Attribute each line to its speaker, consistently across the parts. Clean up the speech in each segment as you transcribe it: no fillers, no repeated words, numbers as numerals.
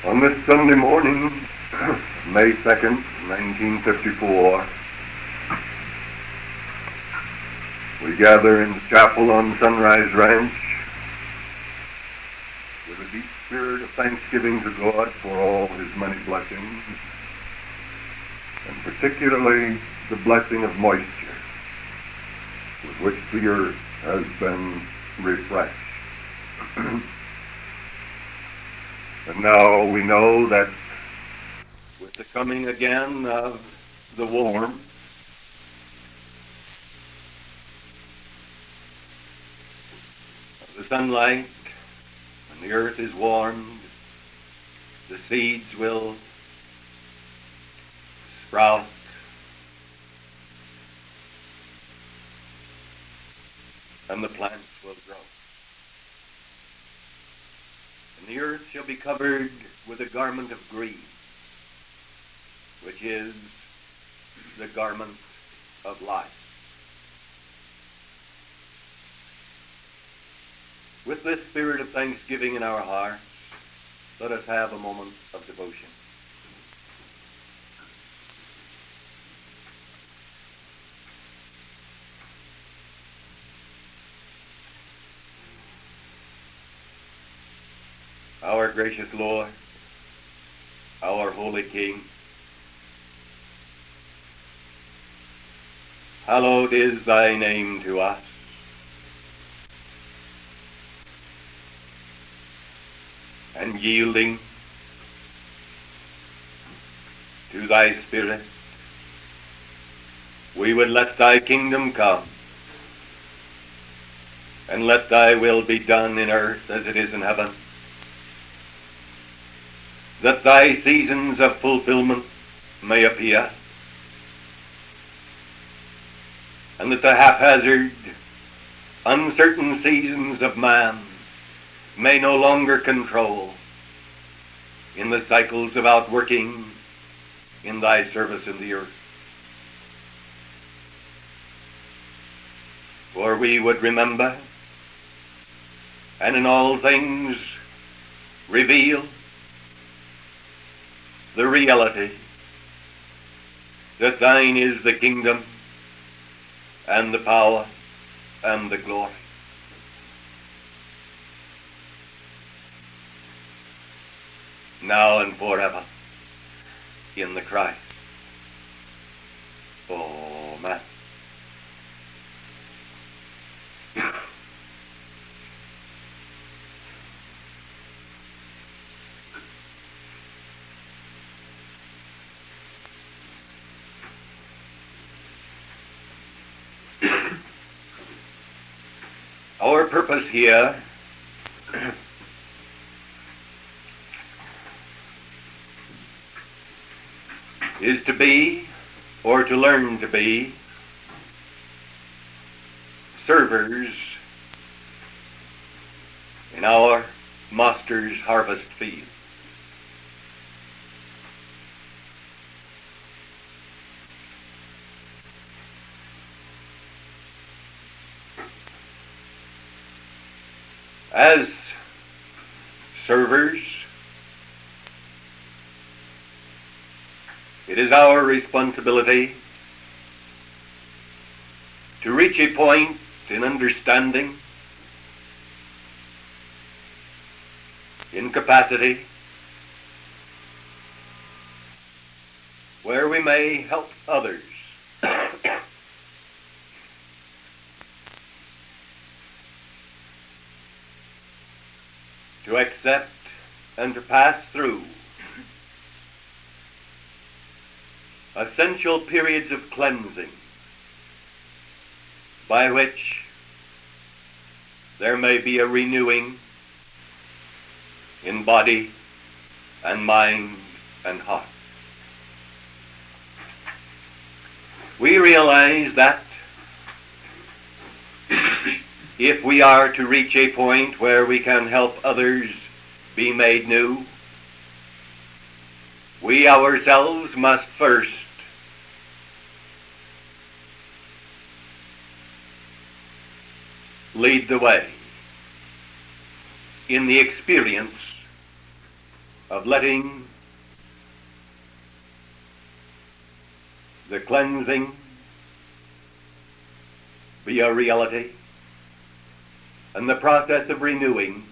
Speaker 1: On this Sunday morning, May 2nd, 1954, we gather in the chapel on Sunrise Ranch with a deep spirit of thanksgiving to God for all His many blessings, and particularly the blessing of moisture with which the earth has been refreshed. And now we know that with the coming again of the warm, of the sunlight, when the earth is warmed, the seeds will sprout, and the plants will grow. And the earth shall be covered with a garment of green, which is the garment of life. With this spirit of thanksgiving in our hearts, let us have a moment of devotion. Our gracious Lord, our holy King, hallowed is thy name to us. And yielding to thy Spirit, we would let thy kingdom come, and let thy will be done in earth as it is in heaven, that thy seasons of fulfillment may appear, and that the haphazard, uncertain seasons of man may no longer control in the cycles of outworking in thy service in the earth. For we would remember, and in all things reveal, the reality that thine is the kingdom and the power and the glory. Now and forever in the Christ. Amen. Our purpose here is to be, or to learn to be, servers in our Master's harvest field. As servers, it is our responsibility to reach a point in understanding, in capacity, where we may help others to accept and to pass through essential periods of cleansing by which there may be a renewing in body and mind and heart. We realize that if we are to reach a point where we can help others be made new, we ourselves must first lead the way in the experience of letting the cleansing be a reality and the process of renewing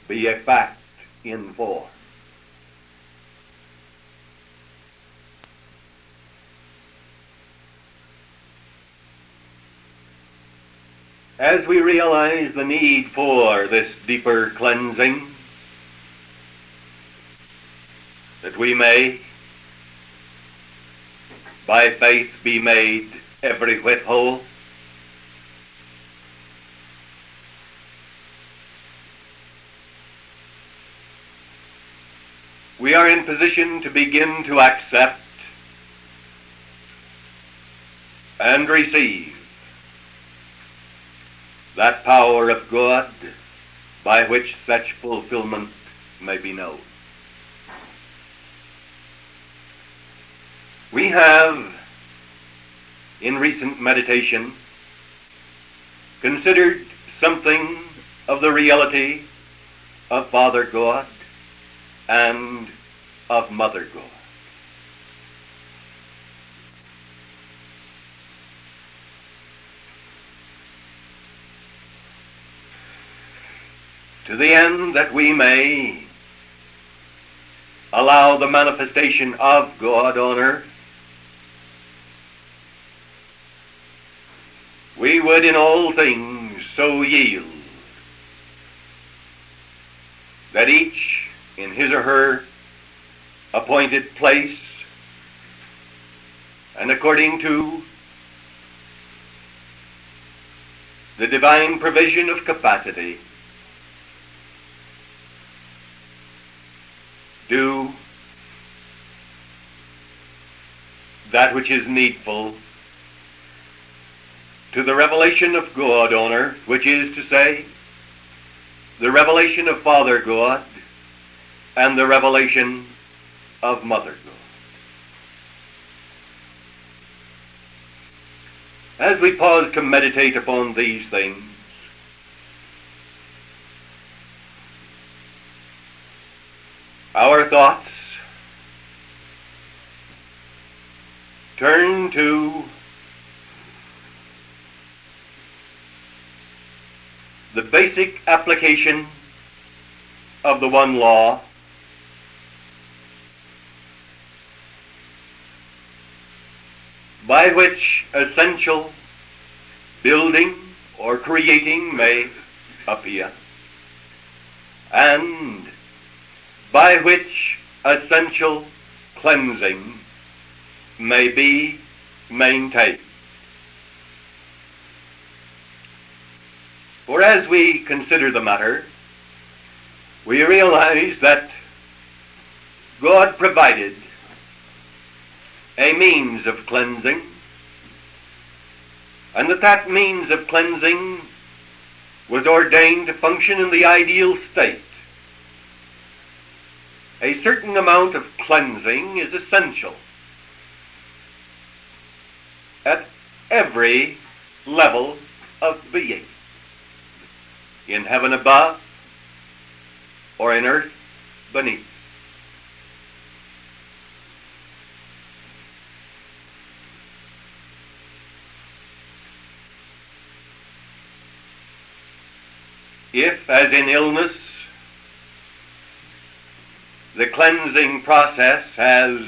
Speaker 1: be a fact in form. As we realize the need for this deeper cleansing, that we may, by faith, be made every whit whole, we are in position to begin to accept and receive that power of God by which such fulfillment may be known. We have, in recent meditation, considered something of the reality of Father God and of Mother God. To the end that we may allow the manifestation of God on earth, we would in all things so yield that each in his or her appointed place and according to the divine provision of capacity do that which is needful to the revelation of God on earth, which is to say, the revelation of Father God and the revelation of Mother God. As we pause to meditate upon these things, our thoughts turn to the basic application of the one law, by which essential building or creating may appear, and by which essential cleansing may be maintained. For as we consider the matter, we realize that God provided a means of cleansing, and that means of cleansing was ordained to function in the ideal state. A certain amount of cleansing is essential at every level of being, in heaven above or in earth beneath. If, as in illness, the cleansing process has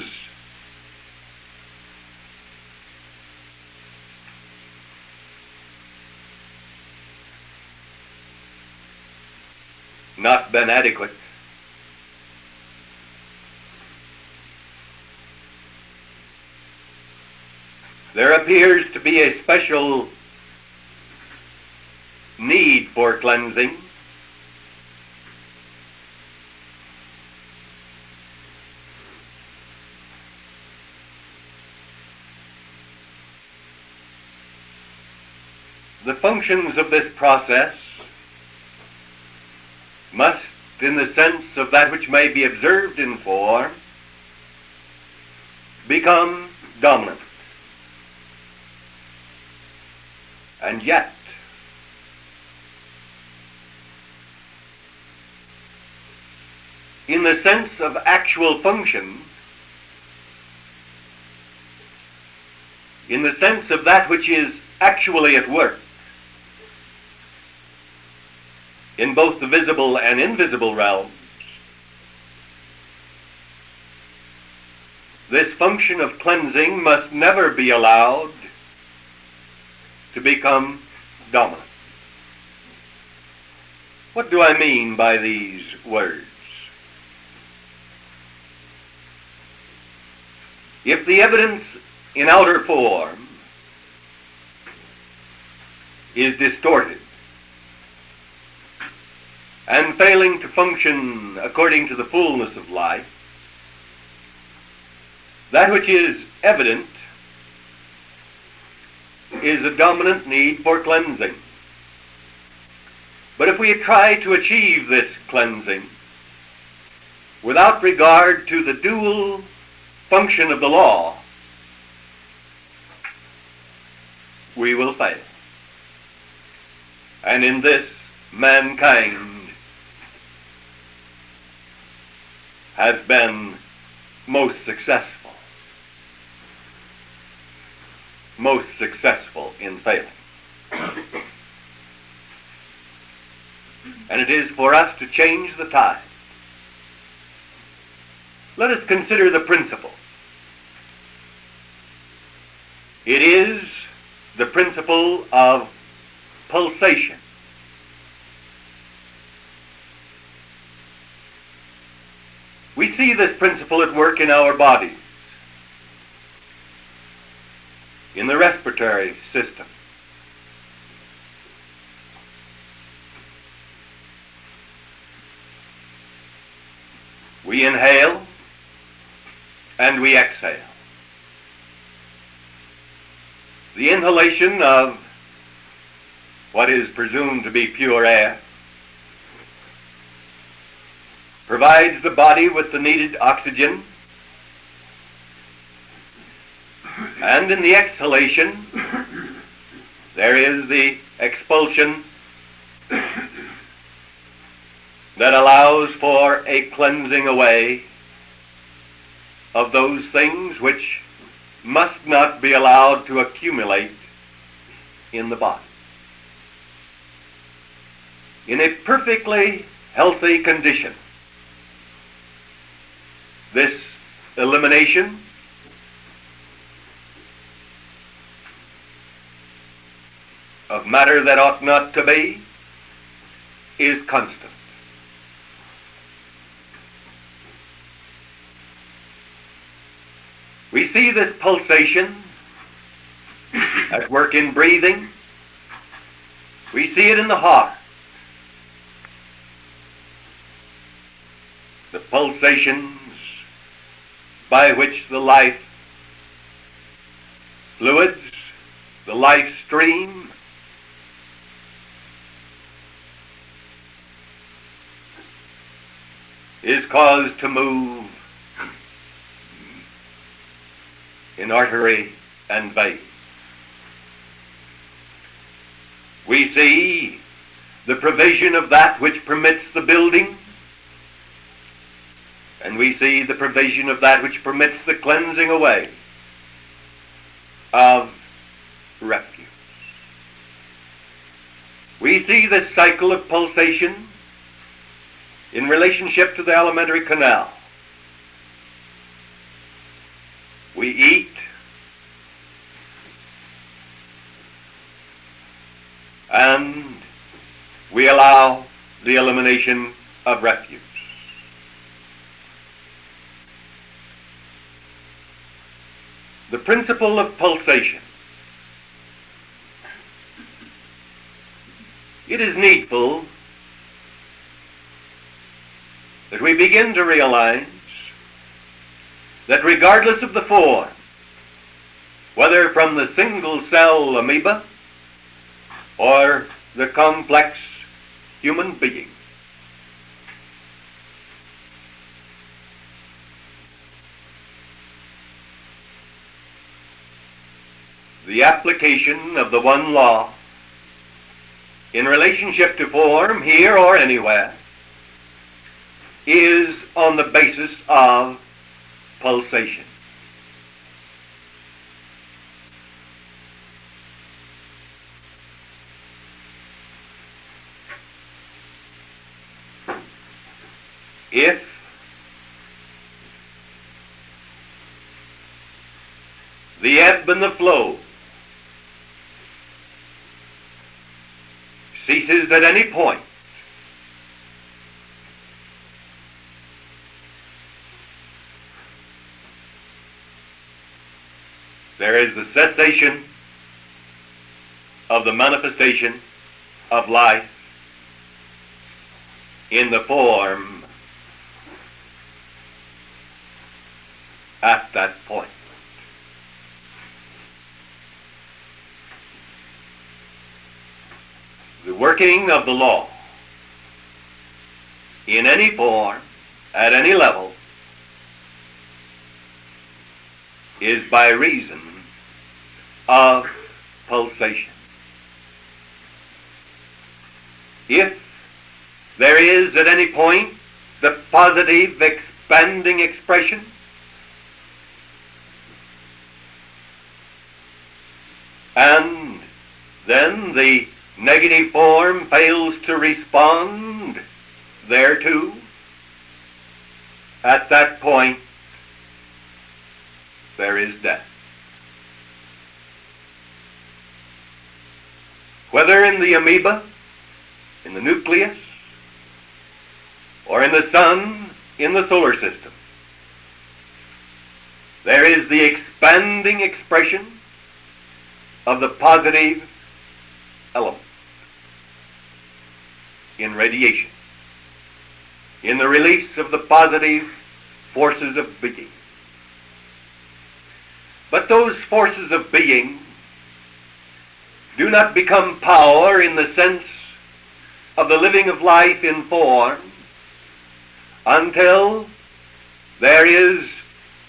Speaker 1: not been adequate, there appears to be a special need for cleansing the functions of this process must, in the sense of that which may be observed in form, become dominant. And yet, in the sense of actual function, in the sense of that which is actually at work, in both the visible and invisible realms, this function of cleansing must never be allowed to become dominant. What do I mean by these words? If the evidence in outer form is distorted and failing to function according to the fullness of life, that which is evident is a dominant need for cleansing. But if we try to achieve this cleansing without regard to the dual function of the law, we will fail. And in this, mankind has been most successful in failing. And it is for us to change the tide. Let us consider the principle. It is the principle of pulsation. We see this principle at work in our bodies, in the respiratory system. We inhale and we exhale. The inhalation of what is presumed to be pure air provides the body with the needed oxygen, and in the exhalation there is the expulsion that allows for a cleansing away of those things which must not be allowed to accumulate in the body. In a perfectly healthy condition, this elimination of matter that ought not to be is constant. We see this pulsation at work in breathing. We see it in the heart. The pulsations by which the life fluids, the life stream, is caused to move in artery and vein. We see the provision of that which permits the building, and we see the provision of that which permits the cleansing away of refuse. We see this cycle of pulsation in relationship to the alimentary canal. We eat, and we allow the elimination of refuse. The principle of pulsation. It is needful that we begin to realize that regardless of the form, whether from the single cell amoeba or the complex human being, the application of the one law in relationship to form, here or anywhere, is on the basis of pulsation. If the ebb and the flow ceases at any point, there is the cessation of the manifestation of life in the form at that point. The working of the law in any form, at any level, is by reason of pulsation. If there is at any point the positive expanding expression, and then the negative form fails to respond thereto, at that point there is death. Whether in the amoeba, in the nucleus, or in the sun, in the solar system, there is the expanding expression of the positive element in radiation, in the release of the positive forces of being. But those forces of being do not become power in the sense of the living of life in form until there is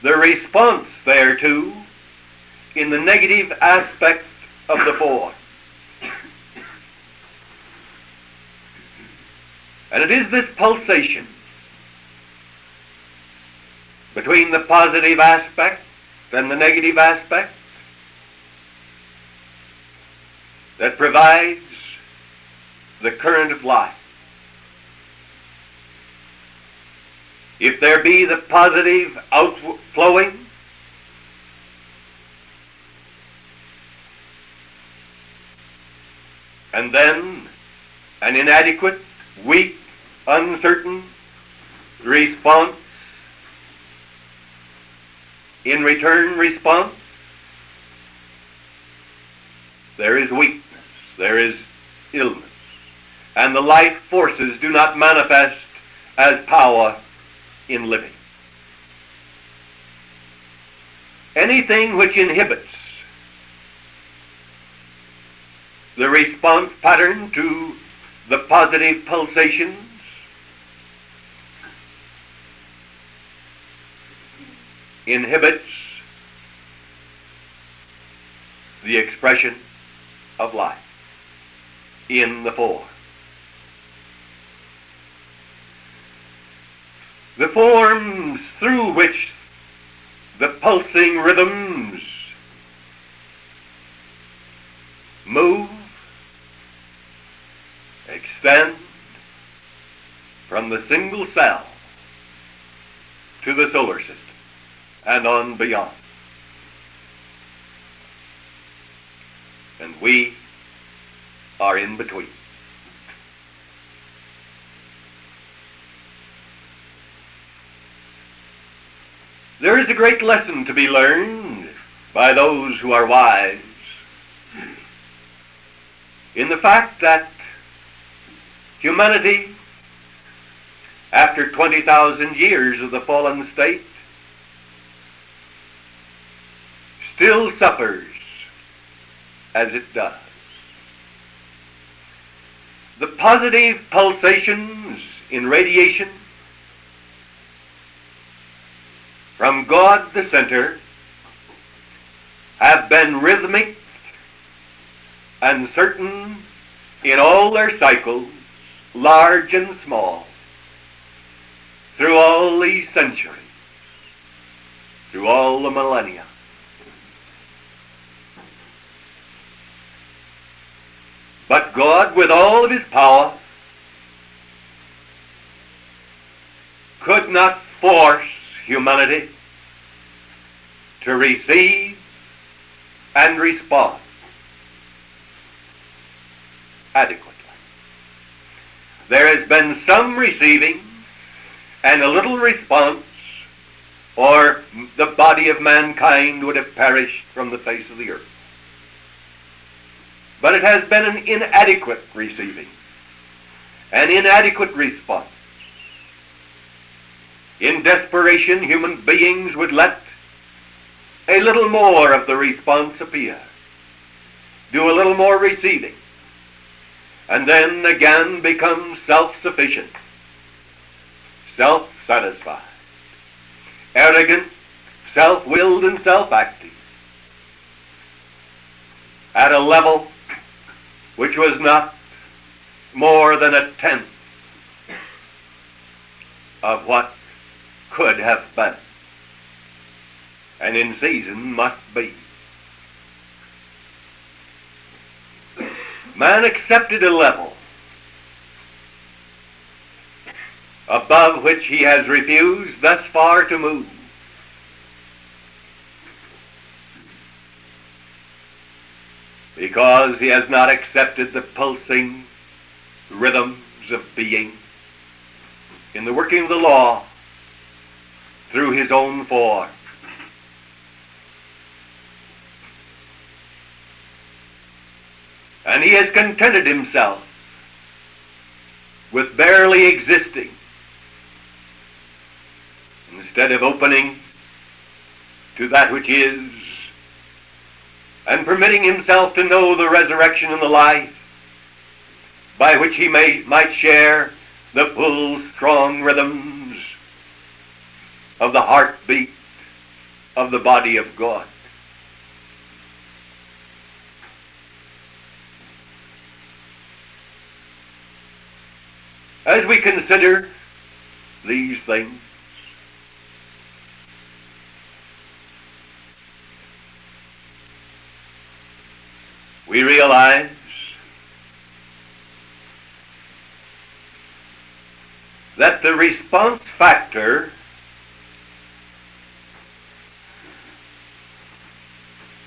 Speaker 1: the response thereto in the negative aspect of the form. And it is this pulsation between the positive aspect and the negative aspect that provides the current of life. If there be the positive outflowing, and then an inadequate, weak, uncertain response, in return response, there is weakness, there is illness, and the life forces do not manifest as power in living. Anything which inhibits the response pattern to the positive pulsations inhibits the expression of life in the form. The forms through which the pulsing rhythms move, extend from the single cell to the solar system and on beyond. And we are in between. There is a great lesson to be learned by those who are wise in the fact that humanity, after 20,000 years of the fallen state, still suffers as it does. The positive pulsations in radiation from God the center have been rhythmic and certain in all their cycles, large and small, through all these centuries, through all the millennia. But God, with all of his power, could not force humanity to receive and respond adequately. There has been some receiving and a little response, or the body of mankind would have perished from the face of the earth. But it has been an inadequate receiving, an inadequate response. In desperation, human beings would let a little more of the response appear, do a little more receiving, and then again become self-sufficient, self-satisfied, arrogant, self-willed, and self-acting, at a level which was not more than a tenth of what could have been, and in season must be. Man accepted a level above which he has refused thus far to move. Because he has not accepted the pulsing rhythms of being in the working of the law through his own form. And he has contented himself with barely existing instead of opening to that which is, and permitting himself to know the resurrection and the life by which he might share the full, strong rhythms of the heartbeat of the body of God. As we consider these things, we realize that the response factor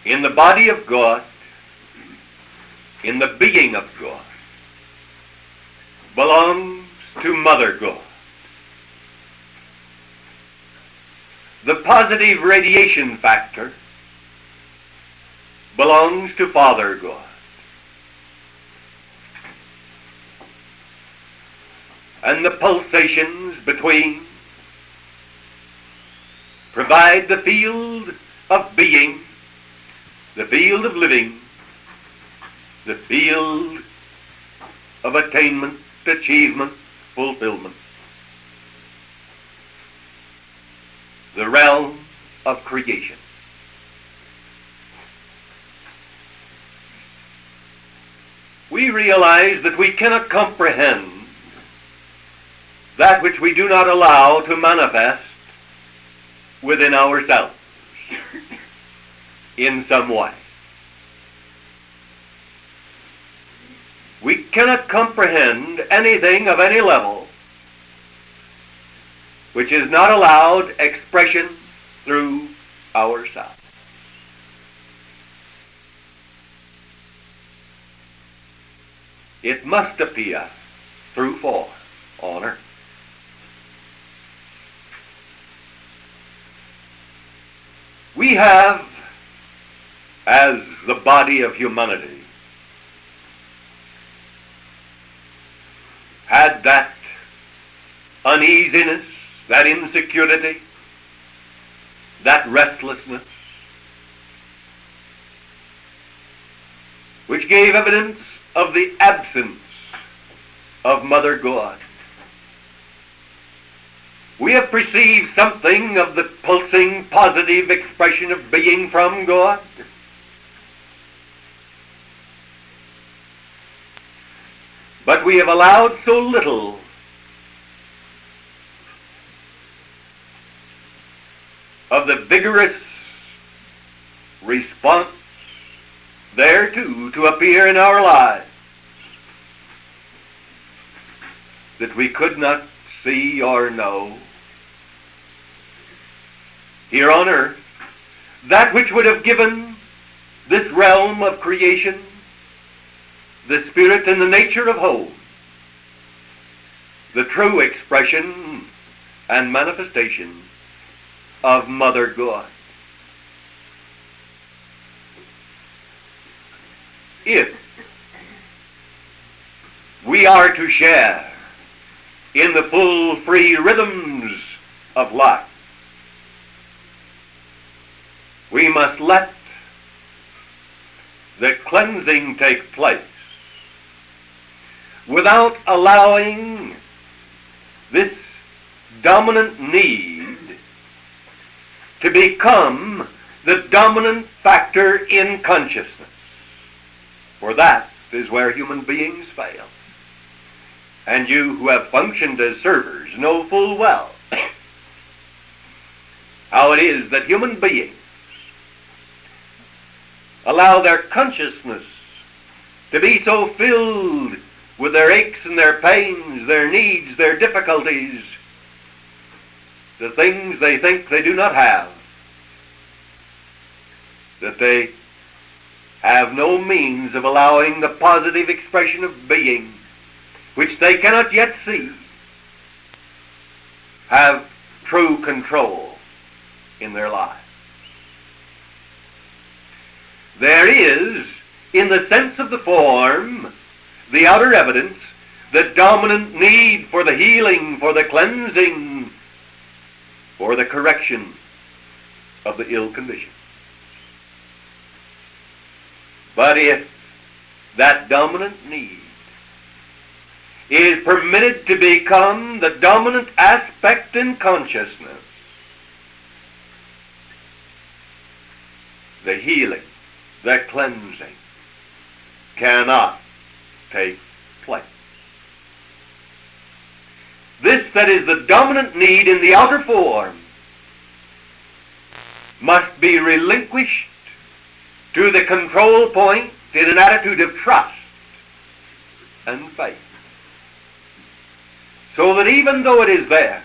Speaker 1: in the body of God, in the being of God, belongs to Mother God. The positive radiation factor belongs to Father God. And the pulsations between provide the field of being, the field of living, the field of attainment, achievement, fulfillment, the realm of creation. We realize that we cannot comprehend that which we do not allow to manifest within ourselves in some way. We cannot comprehend anything of any level which is not allowed expression through ourselves. It must appear through form on earth. We have, as the body of humanity, had that uneasiness, that insecurity, that restlessness, which gave evidence of the absence of Mother God. We have perceived something of the pulsing, positive expression of being from God. But we have allowed so little of the vigorous response thereto to appear in our lives that we could not see or know. Here on earth, that which would have given this realm of creation the spirit and the nature of home, the true expression and manifestation of Mother God. If we are to share in the full, free rhythms of life, we must let the cleansing take place without allowing this dominant need to become the dominant factor in consciousness. For that is where human beings fail. And you who have functioned as servers know full well how it is that human beings allow their consciousness to be so filled with their aches and their pains, their needs, their difficulties, the things they think they do not have, that they have no means of allowing the positive expression of being, which they cannot yet see, have true control in their lives. There is, in the sense of the form, the outer evidence, the dominant need for the healing, for the cleansing, for the correction of the ill condition. But if that dominant need is permitted to become the dominant aspect in consciousness, the healing, the cleansing cannot take place. This that is the dominant need in the outer form must be relinquished to the control point in an attitude of trust and faith. So that even though it is there,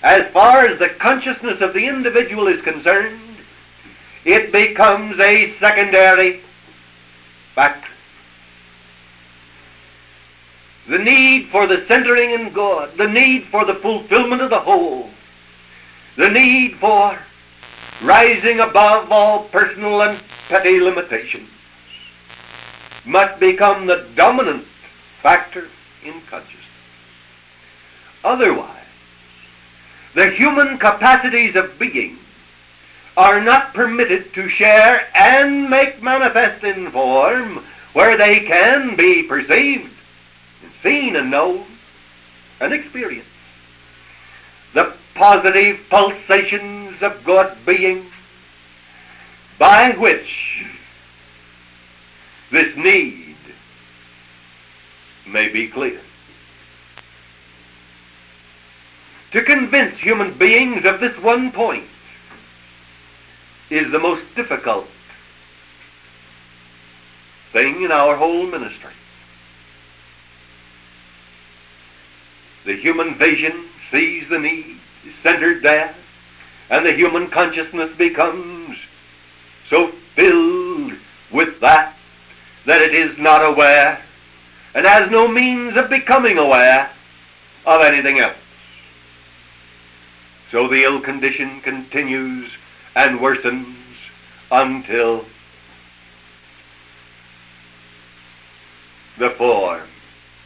Speaker 1: as far as the consciousness of the individual is concerned, it becomes a secondary factor. The need for the centering in God, the need for the fulfillment of the whole, the need for rising above all personal and petty limitations must become the dominant factor in consciousness. Otherwise, the human capacities of being are not permitted to share and make manifest in form where they can be perceived, and seen and known and experienced. The positive pulsations of God being by which this need may be cleared. To convince human beings of this one point is the most difficult thing in our whole ministry. The human vision sees the need, is centered there, and the human consciousness becomes so filled with that it is not aware and has no means of becoming aware of anything else. So the ill condition continues and worsens until the form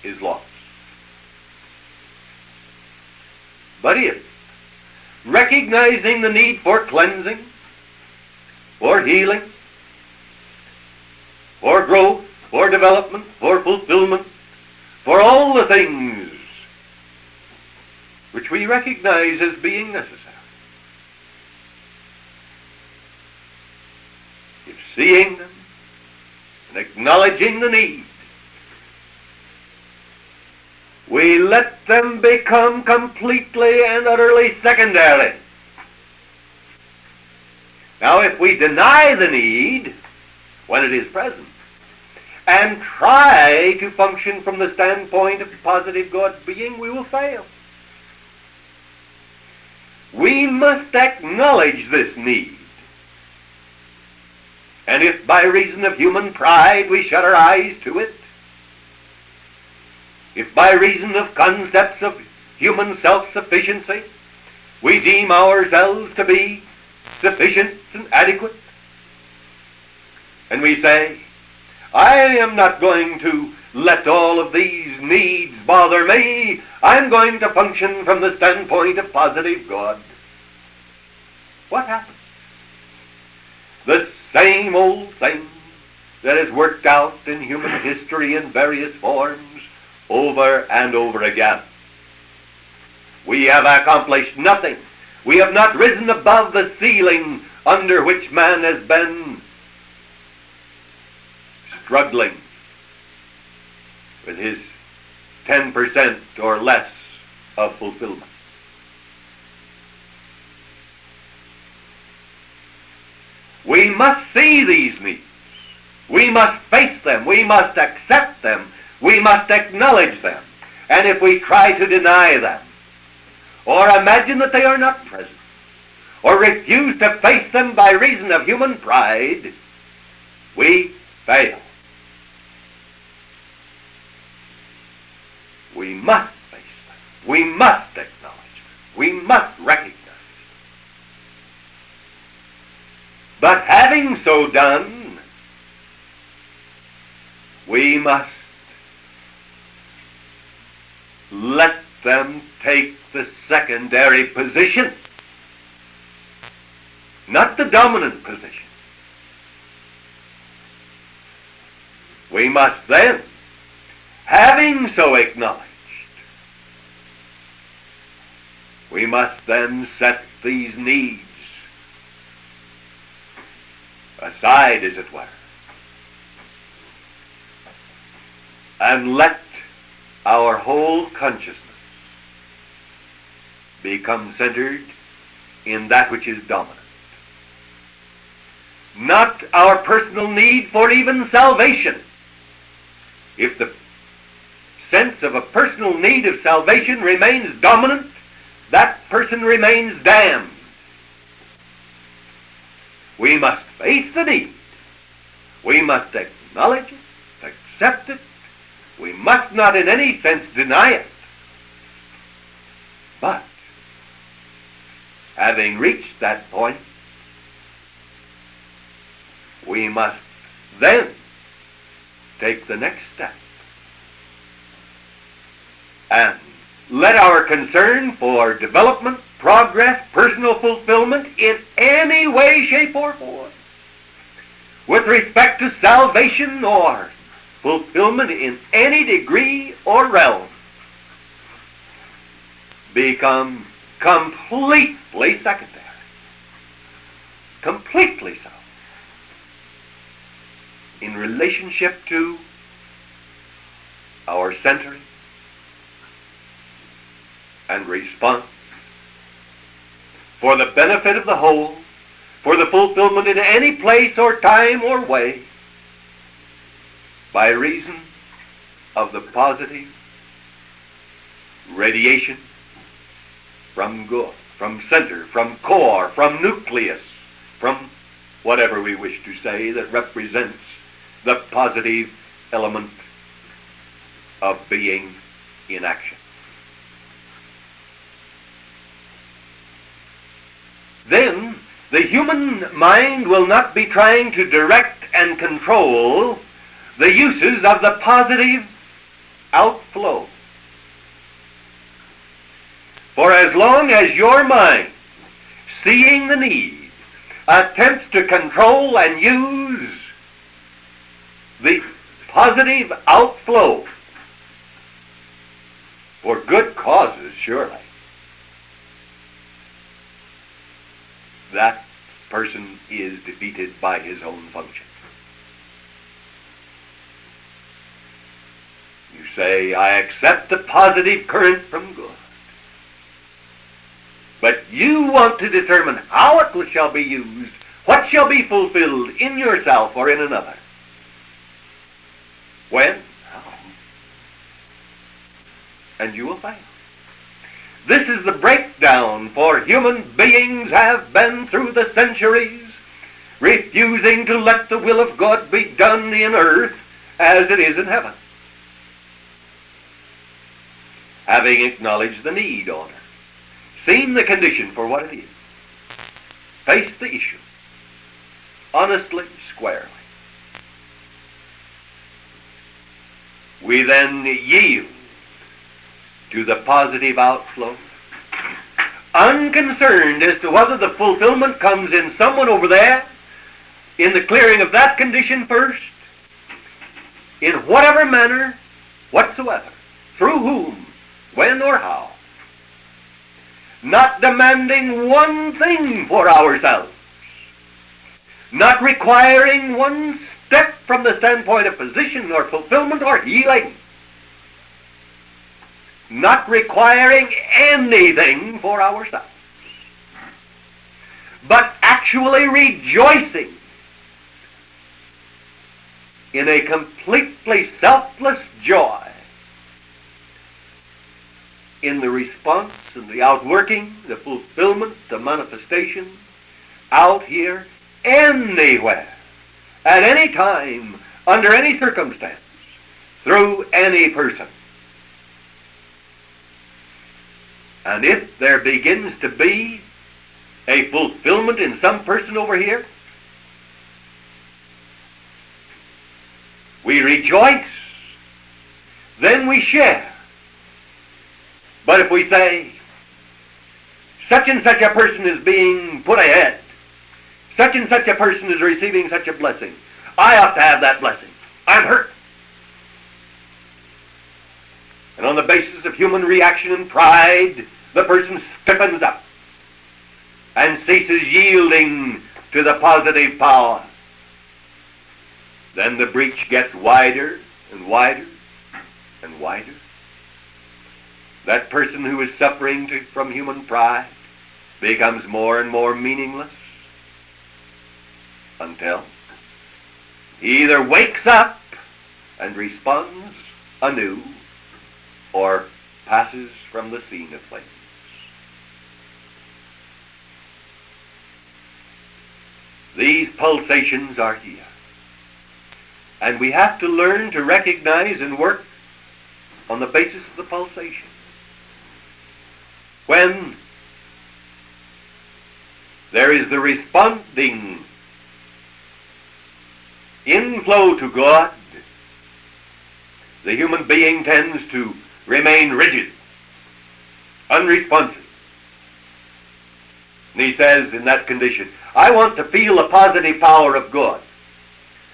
Speaker 1: is lost. But if, recognizing the need for cleansing, for healing, for growth, for development, for fulfillment, for all the things which we recognize as being necessary, if seeing them and acknowledging the need, we let them become completely and utterly secondary Now, if we deny the need when it is present, and try to function from the standpoint of positive God being, we will fail. We must acknowledge this need. And if by reason of human pride we shut our eyes to it, if by reason of concepts of human self-sufficiency we deem ourselves to be sufficient and adequate, and we say, I am not going to let all of these needs bother me. I'm going to function from the standpoint of positive God. What happens? The same old thing that is worked out in human history in various forms over and over again. We have accomplished nothing. We have not risen above the ceiling under which man has been struggling with his 10% or less of fulfillment. We must see these needs. We must face them. We must accept them. We must acknowledge them. And if we try to deny them, or imagine that they are not present, or refuse to face them by reason of human pride, we fail. We must face them. We must acknowledge them. We must recognize them. But having so done, we must let them take the secondary position, not the dominant position. We must then, having so acknowledged, we must then set these needs aside, as it were, and let our whole consciousness become centered in that which is dominant. Not our personal need for even salvation. If the sense of a personal need of salvation remains dominant, that person remains damned. We must face the need. We must acknowledge it, accept it. We must not in any sense deny it. But, having reached that point, we must then take the next step and let our concern for development, progress, personal fulfillment in any way, shape, or form, with respect to salvation or fulfillment in any degree or realm, become completely secondary. Completely so. In relationship to our centering and response for the benefit of the whole, for the fulfillment in any place or time or way, by reason of the positive radiation from God, from center, from core, from nucleus, from whatever we wish to say that represents the positive element of being in action. Then the human mind will not be trying to direct and control the uses of the positive outflow. For as long as your mind, seeing the need, attempts to control and use the positive outflow for good causes, surely, that person is defeated by his own function. You say, I accept the positive current from God. But you want to determine how it shall be used What shall be fulfilled in yourself or in another? When? How? And you will fail. This is the breakdown, for human beings have been through the centuries refusing to let the will of God be done in earth as it is in heaven. Having acknowledged the need on earth, seen the condition for what it is, faced the issue honestly, squarely, we then yield to the positive outflow, unconcerned as to whether the fulfillment comes in someone over there, in the clearing of that condition first, in whatever manner whatsoever, through whom, when or how, not demanding one thing for ourselves, not requiring one step from the standpoint of position or fulfillment or healing, not requiring anything for ourselves, but actually rejoicing in a completely selfless joy in the response and the outworking, the fulfillment, the manifestation out here, anywhere, at any time, under any circumstance, through any person. And if there begins to be a fulfillment in some person over here, we rejoice, then we share. But if we say, such and such a person is being put ahead, such and such a person is receiving such a blessing, I ought to have that blessing, I'm hurt. And on the basis of human reaction and pride, the person stiffens up and ceases yielding to the positive power. Then the breach gets wider and wider and wider. That person who is suffering from human pride becomes more and more meaningless until he either wakes up and responds anew or passes from the scene of things. These pulsations are here. And we have to learn to recognize and work on the basis of the pulsation. When there is the responding inflow to God, the human being tends to remain rigid, unresponsive. And he says in that condition, I want to feel the positive power of God.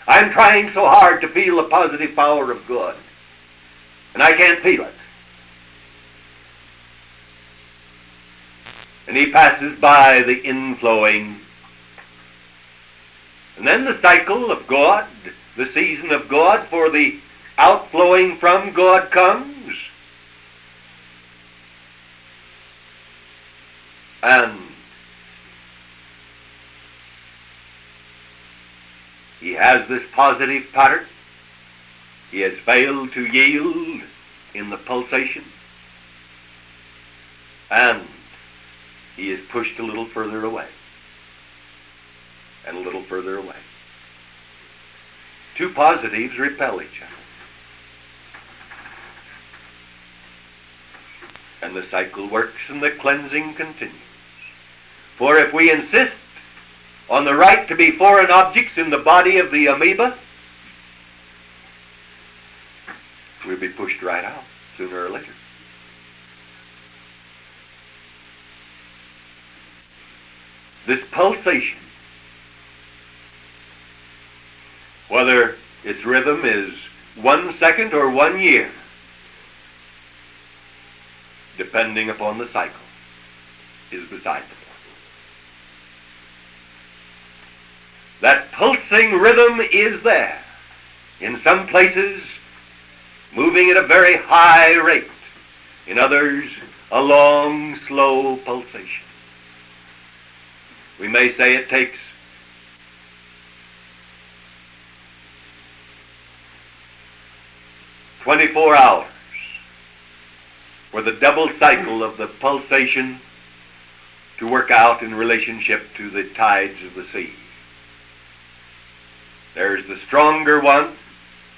Speaker 1: I'm trying so hard to feel the positive power of God, and I can't feel it. And he passes by the inflowing. And then the cycle of God, the season of God for the outflowing from God comes. And he has this positive pattern. He has failed to yield in the pulsation. And he is pushed a little further away. And a little further away. Two positives repel each other. And the cycle works and the cleansing continues. For if we insist on the right to be foreign objects in the body of the amoeba, we'll be pushed right out sooner or later. This pulsation, whether its rhythm is 1 second or 1 year, depending upon the cycle, is beside the point. That pulsing rhythm is there. In some places, moving at a very high rate. In others, a long, slow pulsation. We may say it takes 24 hours for the double cycle of the pulsation to work out in relationship to the tides of the sea. There's the stronger one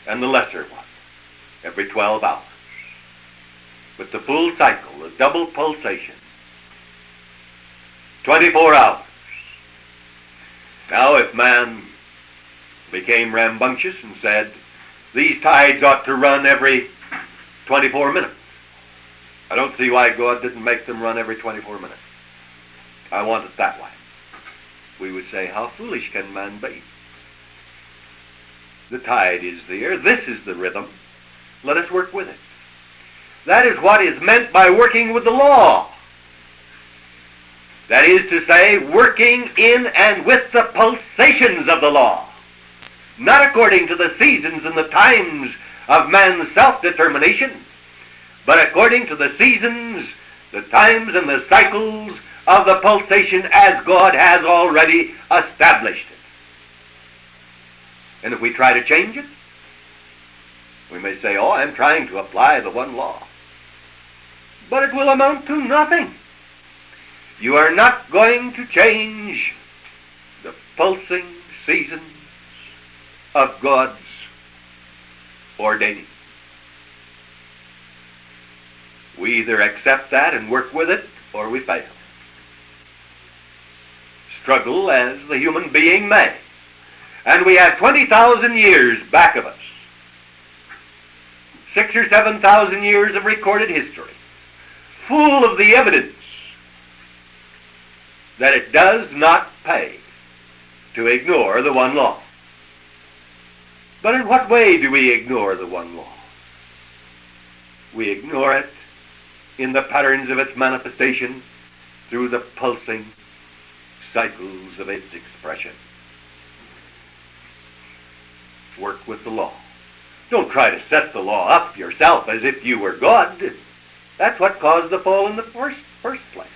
Speaker 1: and the lesser one every 12 hours. But the full cycle, the double pulsation, 24 hours. Now, if man became rambunctious and said, these tides ought to run every 24 minutes, I don't see why God didn't make them run every 24 minutes. I want it that way. We would say, how foolish can man be? The tide is there. This is the rhythm. Let us work with it. That is what is meant by working with the law. That is to say, working in and with the pulsations of the law. Not according to the seasons and the times of man's self-determination, but according to the seasons, the times, and the cycles of the pulsation as God has already established it. And if we try to change it, we may say, oh, I'm trying to apply the one law. But it will amount to nothing. You are not going to change the pulsing seasons of God's ordaining. We either accept that and work with it, or we fail. Struggle as the human being may. And we have 20,000 years back of us. 6,000 or 7,000 years of recorded history, full of the evidence that it does not pay to ignore the one law. But in what way do we ignore the one law? We ignore it in the patterns of its manifestation through the pulsing cycles of its expression. Work with the law. Don't try to set the law up yourself as if you were God. That's what caused the fall in the first place.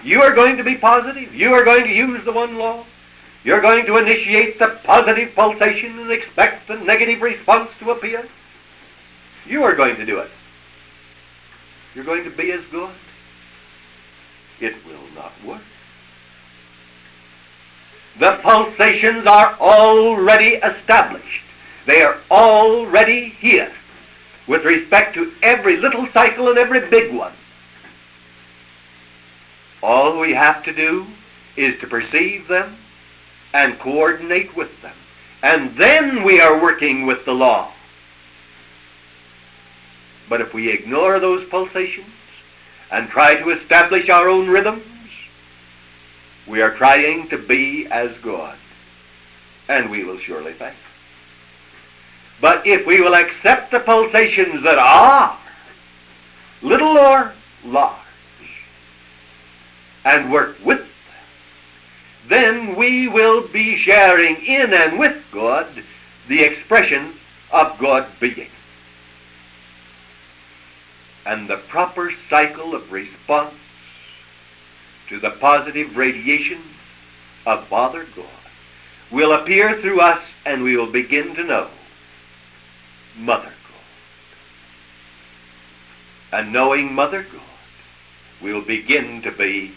Speaker 1: You are going to be positive. You are going to use the one law. You're going to initiate the positive pulsation and expect the negative response to appear. You are going to do it. You're going to be as God. It will not work. The pulsations are already established. They are already here with respect to every little cycle and every big one. All we have to do is to perceive them and coordinate with them. And then we are working with the law. But if we ignore those pulsations and try to establish our own rhythms, we are trying to be as God, and we will surely fail. But if we will accept the pulsations that are, little or large, and work with them, then we will be sharing in and with God the expression of God being. And the proper cycle of response to the positive radiation of Father God will appear through us, and we will begin to know Mother God. And knowing Mother God, we will begin to be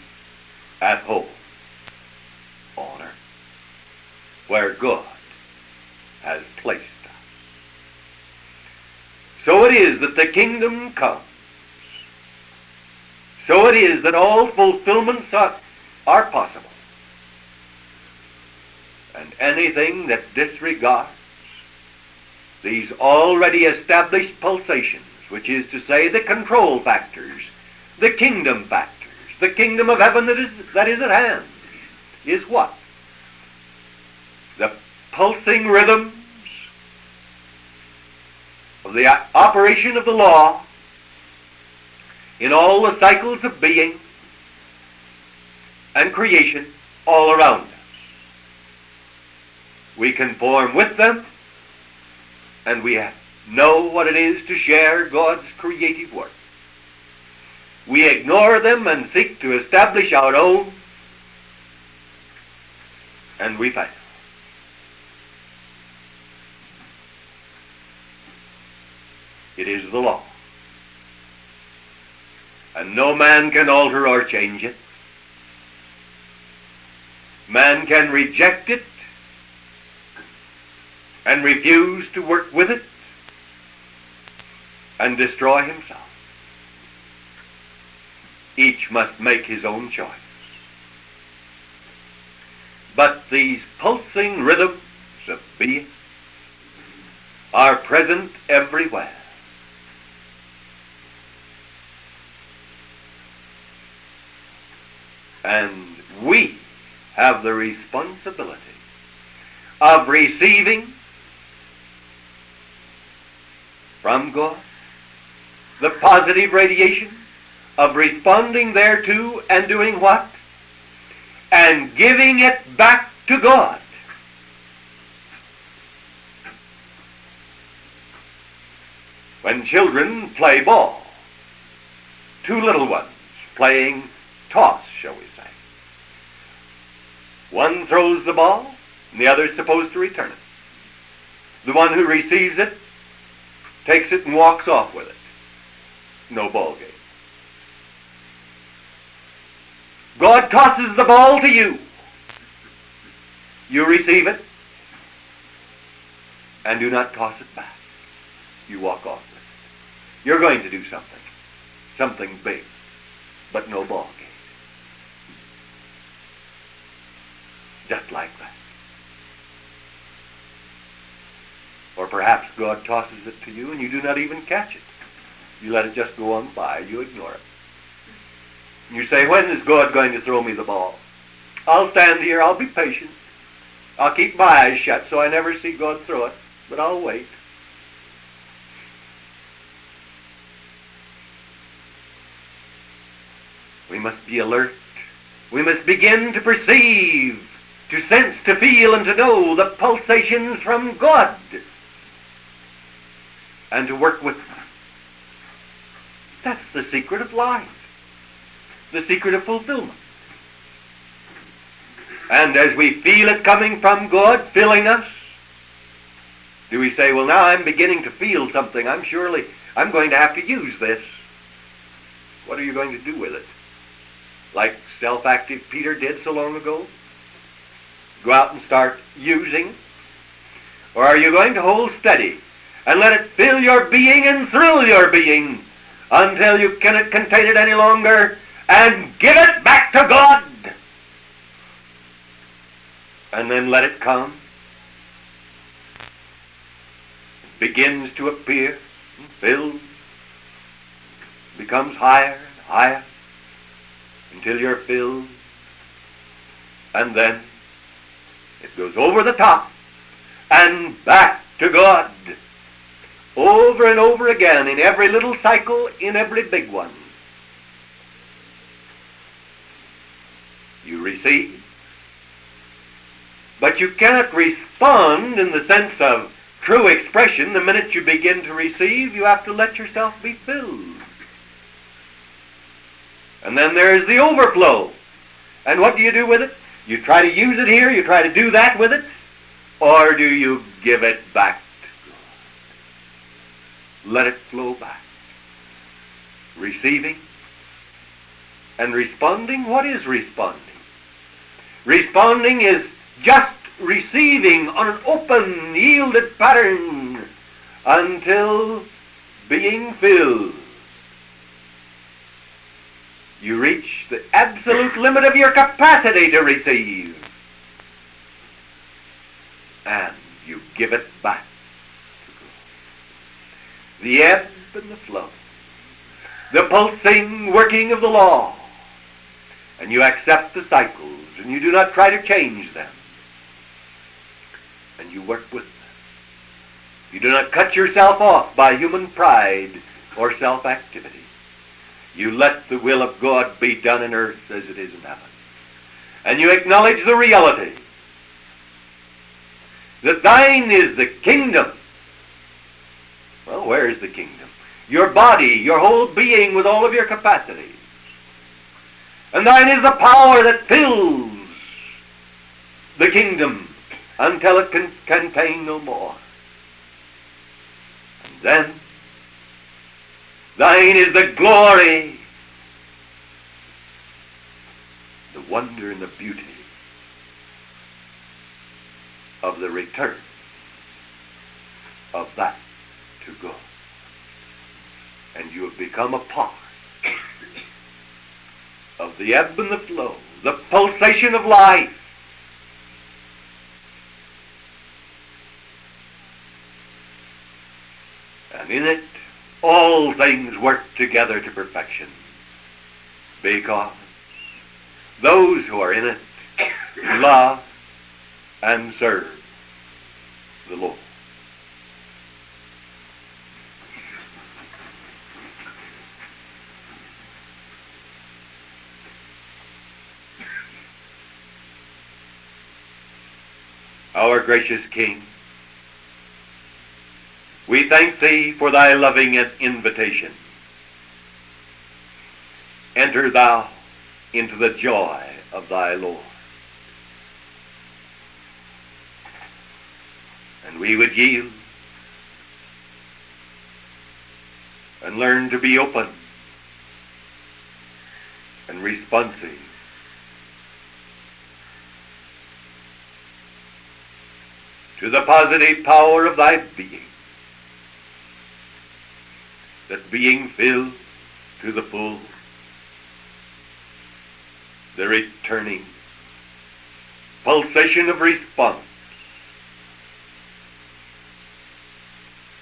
Speaker 1: at home on earth, where God has placed us. So it is that the kingdom comes. So it is that all fulfillments are possible. And anything that disregards these already established pulsations, which is to say the control factors, the kingdom factors, the kingdom of heaven that is at hand, is what? The pulsing rhythms of the operation of the law in all the cycles of being and creation all around us. We conform with them, and we know what it is to share God's creative work. We ignore them and seek to establish our own, and we fail. It is the law. And no man can alter or change it. Man can reject it and refuse to work with it and destroy himself. Each must make his own choice. But these pulsing rhythms of being are present everywhere. And we have the responsibility of receiving from God the positive radiation, of responding thereto and doing what? And giving it back to God. When children play ball, two little ones playing toss, shall we say. One throws the ball, and the other is supposed to return it. The one who receives it takes it and walks off with it. No ball game. God tosses the ball to you. You receive it and do not toss it back. You walk off with it. You're going to do something big, but no ball game. Just like that. Or perhaps God tosses it to you and you do not even catch it. You let it just go on by. You ignore it. You say, when is God going to throw me the ball? I'll stand here. I'll be patient. I'll keep my eyes shut so I never see God throw it, but I'll wait. We must be alert. We must begin to perceive, to sense, to feel, and to know the pulsations from God, and to work with them. That's the secret of life, the secret of fulfillment. And as we feel it coming from God, filling us, do we say, well, now I'm beginning to feel something. I'm going to have to use this. What are you going to do with it? Like self-active Peter did so long ago? Go out and start using? Or are you going to hold steady and let it fill your being and thrill your being until you cannot contain it any longer and give it back to God? And then let it come. It begins to appear and fill, becomes higher and higher until you're filled, and then it goes over the top and back to God, over and over again, in every little cycle, in every big one. You receive, but you cannot respond in the sense of true expression the minute you begin to receive. You have to let yourself be filled. And then there is the overflow. And what do you do with it? You try to use it here, you try to do that with it, or do you give it back to God? Let it flow back. Receiving and responding. What is responding? Responding is just receiving on an open, yielded pattern until being filled. You reach the absolute limit of your capacity to receive. And you give it back to God. The ebb and the flow. The pulsing working of the law. And you accept the cycles, and you do not try to change them. And you work with them. You do not cut yourself off by human pride or self-activity. You let the will of God be done in earth as it is in heaven. And you acknowledge the reality that thine is the kingdom. Well, where is the kingdom? Your body, your whole being with all of your capacities. And thine is the power that fills the kingdom until it can contain no more. And then Thine is the glory, the wonder and the beauty of the return of that to go. And you have become a part of the ebb and the flow, the pulsation of life. And in it, all things work together to perfection, because those who are in it love and serve the Lord. Our gracious King, we thank Thee for Thy loving invitation. Enter Thou into the joy of Thy Lord. And we would yield and learn to be open and responsive to the positive power of Thy being, that being filled to the full, the returning pulsation of response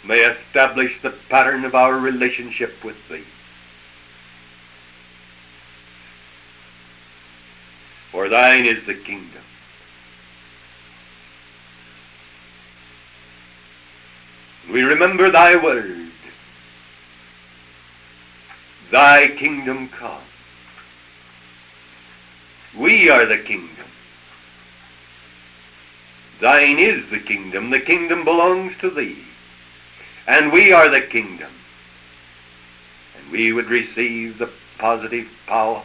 Speaker 1: may establish the pattern of our relationship with Thee. For Thine is the kingdom, we remember Thy word, Thy kingdom come. We are the kingdom. Thine is the kingdom belongs to Thee, and we are the kingdom. And we would receive the positive power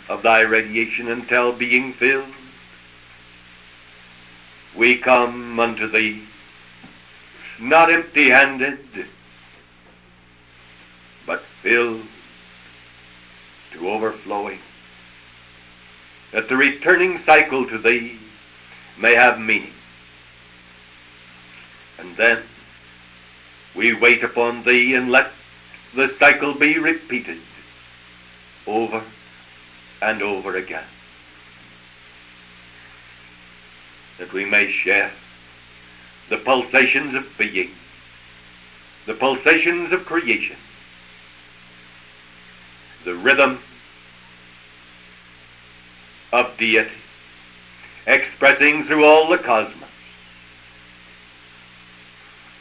Speaker 1: of Thy radiation until being filled, we come unto Thee, not empty-handed, but filled to overflowing, that the returning cycle to Thee may have meaning. And then we wait upon Thee and let the cycle be repeated over and over again, that we may share the pulsations of being, the pulsations of creation, the rhythm of deity, expressing through all the cosmos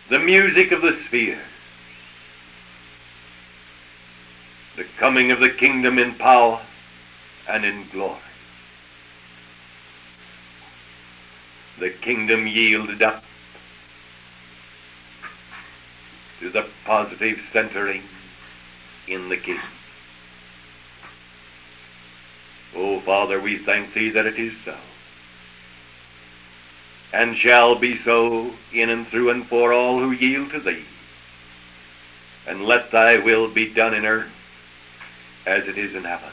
Speaker 1: the music of the spheres, the coming of the kingdom in power and in glory. The kingdom yielded up to the positive centering in the King. Oh, Father, we thank Thee that it is so, and shall be so in and through and for all who yield to Thee. And let Thy will be done in earth as it is in heaven.